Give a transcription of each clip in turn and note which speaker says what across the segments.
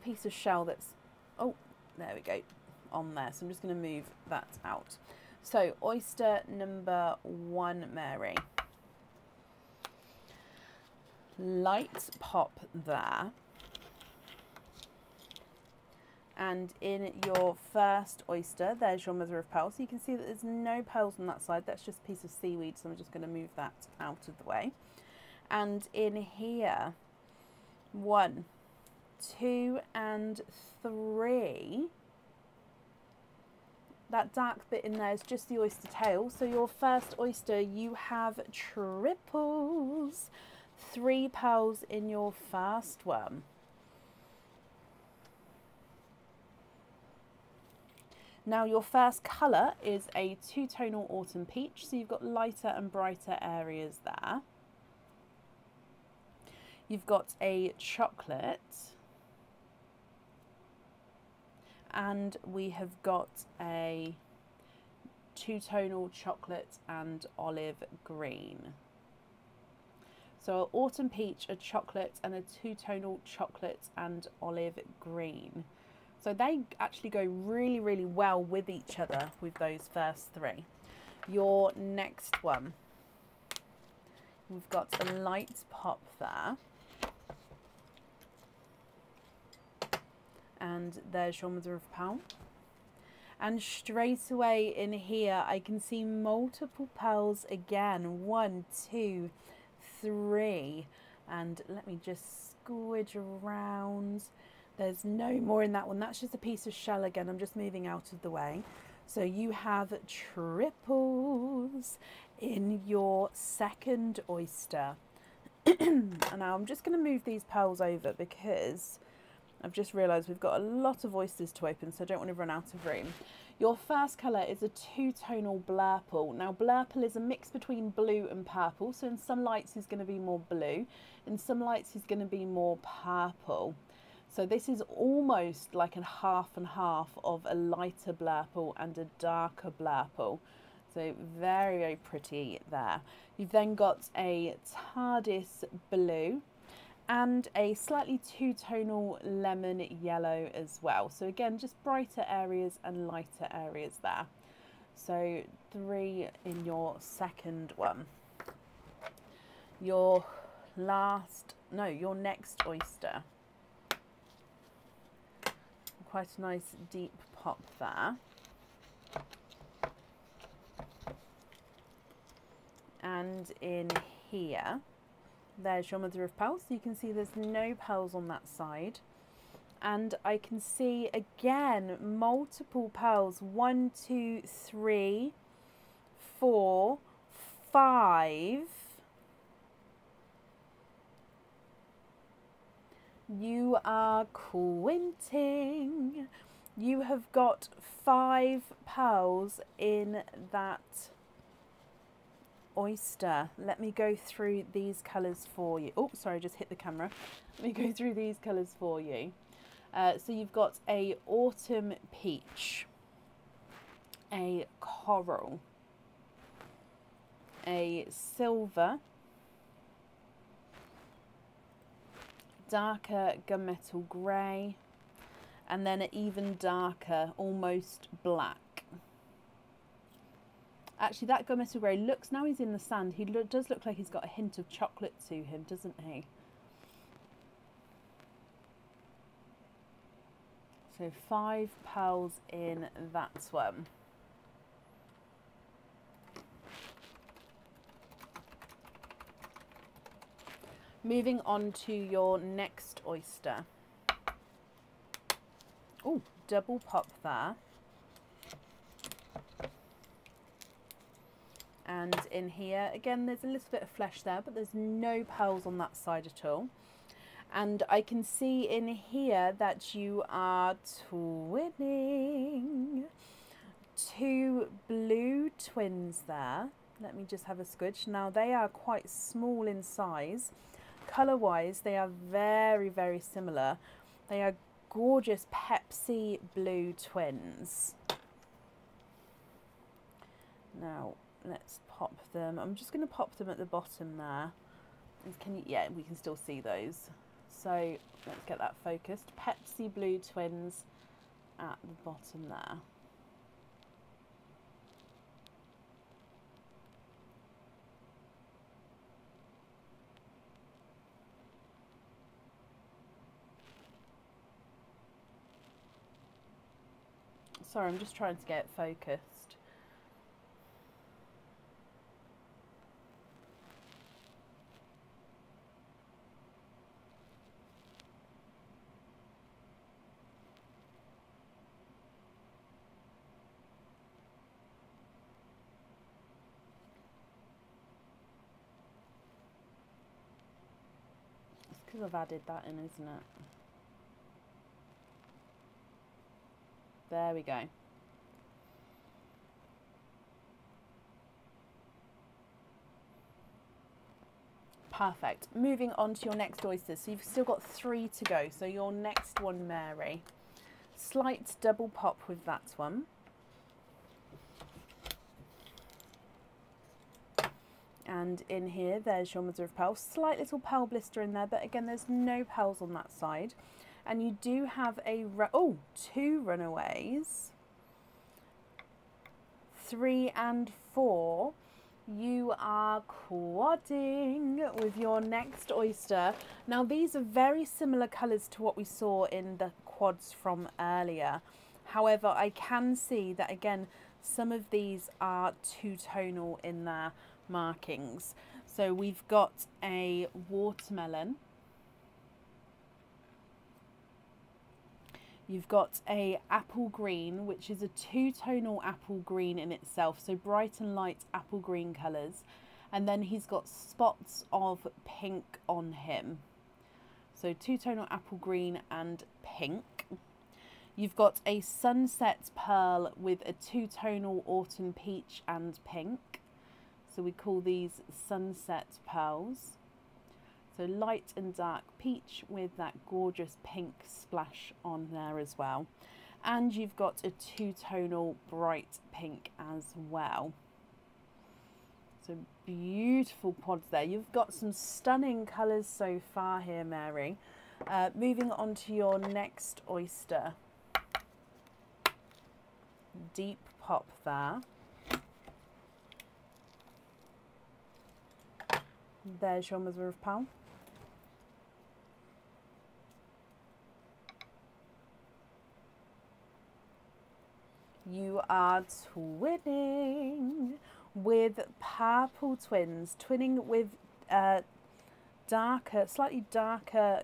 Speaker 1: piece of shell that's, oh, there we go, on there. So I'm just going to move that out. So oyster number 1, Mary. Light pop there. And in your first oyster, there's your mother of pearl. So you can see that there's no pearls on that side. That's just a piece of seaweed. So I'm just going to move that out of the way. And in here, 1, 2, and 3. That dark bit in there is just the oyster tail. So your first oyster, you have triples. 3 pearls in your first one. Now your first colour is a 2-tonal autumn peach, so you've got lighter and brighter areas there. You've got a chocolate, and we have got a 2-tonal chocolate and olive green. So an autumn peach, a chocolate, and a 2-tonal chocolate and olive green. So they actually go really, really well with each other with those first 3. Your next one, we've got a light pop there. And there's your mother of pearl. And straight away in here, I can see multiple pearls again. 1, 2, 3. And let me just squidge around. There's no more in that one. That's just a piece of shell again. I'm just moving out of the way. So you have triples in your second oyster. And now I'm just going to move these pearls over because I've just realised we've got a lot of oysters to open, so I don't want to run out of room. Your first colour is a 2-tonal blurple. Now blurple is a mix between blue and purple. So in some lights he's going to be more blue. In some lights he's going to be more purple. So this is almost like a half and half of a lighter blurple and a darker blurple. So very, very pretty there. You've then got a TARDIS blue and a slightly 2-tonal lemon yellow as well. So again, just brighter areas and lighter areas there. So 3 in your second one. Your next oyster. Quite a nice deep pop there. And in here, there's your mother of pearl. So you can see there's no pearls on that side. And I can see again multiple pearls. 1, 2, 3, 4, 5. You are quinting. You have got 5 pearls in that oyster. Let me go through these colours for you. Oh, sorry, I just hit the camera. Let me go through these colours for you. So you've got a autumn peach, a coral, a silver, darker gunmetal grey, and then an even darker, almost black. Actually, that gunmetal grey looks, now he's in the sand, he does look like he's got a hint of chocolate to him, doesn't he? So 5 pearls in that one. Moving on to your next oyster. Oh, double pop there. And in here, again, there's a little bit of flesh there, but there's no pearls on that side at all. And I can see in here that you are twinning 2 blue twins there. Let me just have a squidge. Now, they are quite small in size. Colour-wise, they are very, very similar. They are gorgeous Pepsi blue twins. Now, let's pop them. I'm just going to pop them at the bottom there. Yeah, we can still see those. So let's get that focused. Pepsi Blue Twins at the bottom there. Sorry, I'm just trying to get it focused. It's because I've added that in, isn't it? There we go. Perfect. Moving on to your next oyster. So you've still got 3 to go. So your next one, Mary. Slight double pop with that one. And in here, there's your mother of pearl. Slight little pearl blister in there, but again, there's no pearls on that side. And you do have a, 2 runaways. 3 and 4. You are quadding with your next oyster. Now, these are very similar colours to what we saw in the quads from earlier. However, I can see that, again, some of these are two-tonal in their markings. So we've got a watermelon. You've got a apple green, which is a two-tonal apple green in itself, so bright and light apple green colours. And then he's got spots of pink on him. So two-tonal apple green and pink. You've got a sunset pearl with a two-tonal autumn peach and pink. So we call these sunset pearls. So light and dark peach with that gorgeous pink splash on there as well. And you've got a two-tonal bright pink as well. So beautiful pods there. You've got some stunning colours so far here, Mary. Moving on to your next oyster. Deep pop there. There's your mother of pearl. You are twinning with purple twins, twinning with slightly darker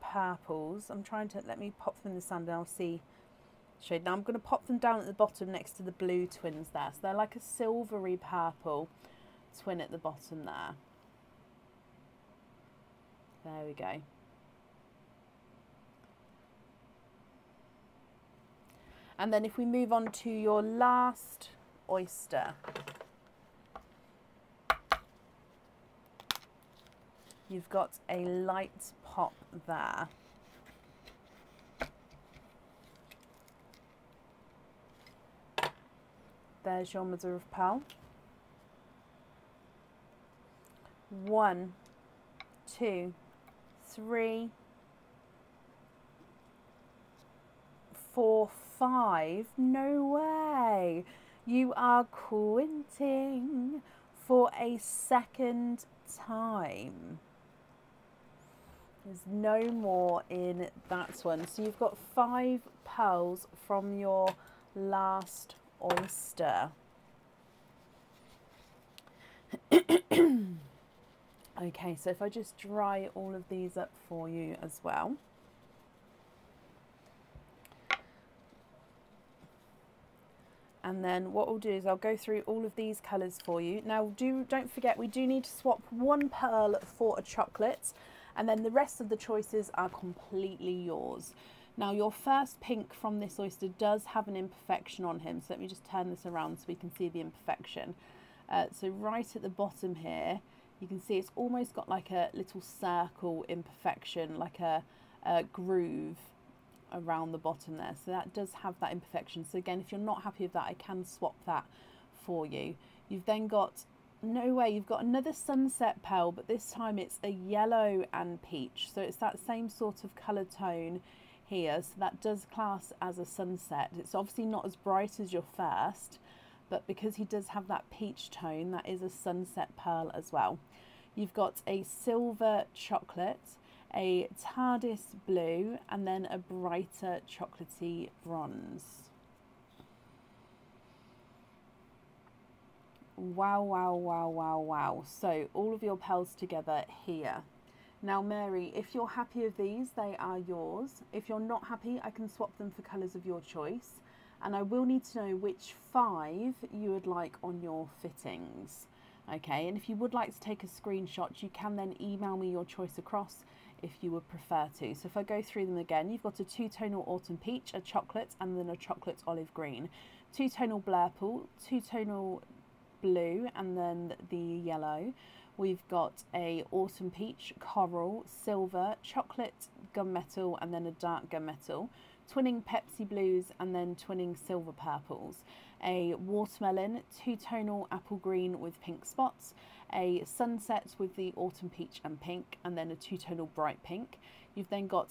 Speaker 1: purples. I'm trying to, let me pop them in the sand and I'll see shade. Now I'm going to pop them down at the bottom next to the blue twins there. So they're like a silvery purple twin at the bottom there. There we go. And then if we move on to your last oyster, you've got a light pop there. There's your mother of pearl. 1, 2, 3, 4, 5. No way. You are quinting for a second time. There's no more in that one. So you've got 5 pearls from your last oyster. Okay, so if I just dry all of these up for you as well. And then what we'll do is I'll go through all of these colours for you. Now don't forget, we do need to swap 1 pearl for a chocolate, and then the rest of the choices are completely yours. Now your first pink from this oyster does have an imperfection on him, so let me just turn this around so we can see the imperfection. So right at the bottom here, you can see it's almost got like a little circle imperfection, like a groove around the bottom there. So that does have that imperfection. So again, if you're not happy with that, I can swap that for you. You've then got No way, you've got another sunset pearl, but this time it's a yellow and peach. So it's that same sort of colour tone here. So that does class as a sunset. It's obviously not as bright as your first, but because he does have that peach tone, that is a sunset pearl as well. You've got a silver chocolate, a TARDIS blue, and then a brighter chocolatey bronze. Wow, wow, wow, wow, wow. So all of your pearls together here. Now, Mary, if you're happy with these, they are yours. If you're not happy, I can swap them for colours of your choice. And I will need to know which 5 you would like on your fittings. Okay, and if you would like to take a screenshot, you can then email me your choice across if you would prefer to. So if I go through them again, you've got a 2-tonal autumn peach, a chocolate, and then a chocolate olive green. 2-tonal blurple, 2-tonal blue, and then the yellow. We've got a autumn peach, coral, silver, chocolate, gunmetal, and then a dark gunmetal. Twinning Pepsi blues, and then twinning silver purples. A watermelon, 2-tonal apple green with pink spots. A sunset with the autumn peach and pink, and then a 2-tonal bright pink. You've then got a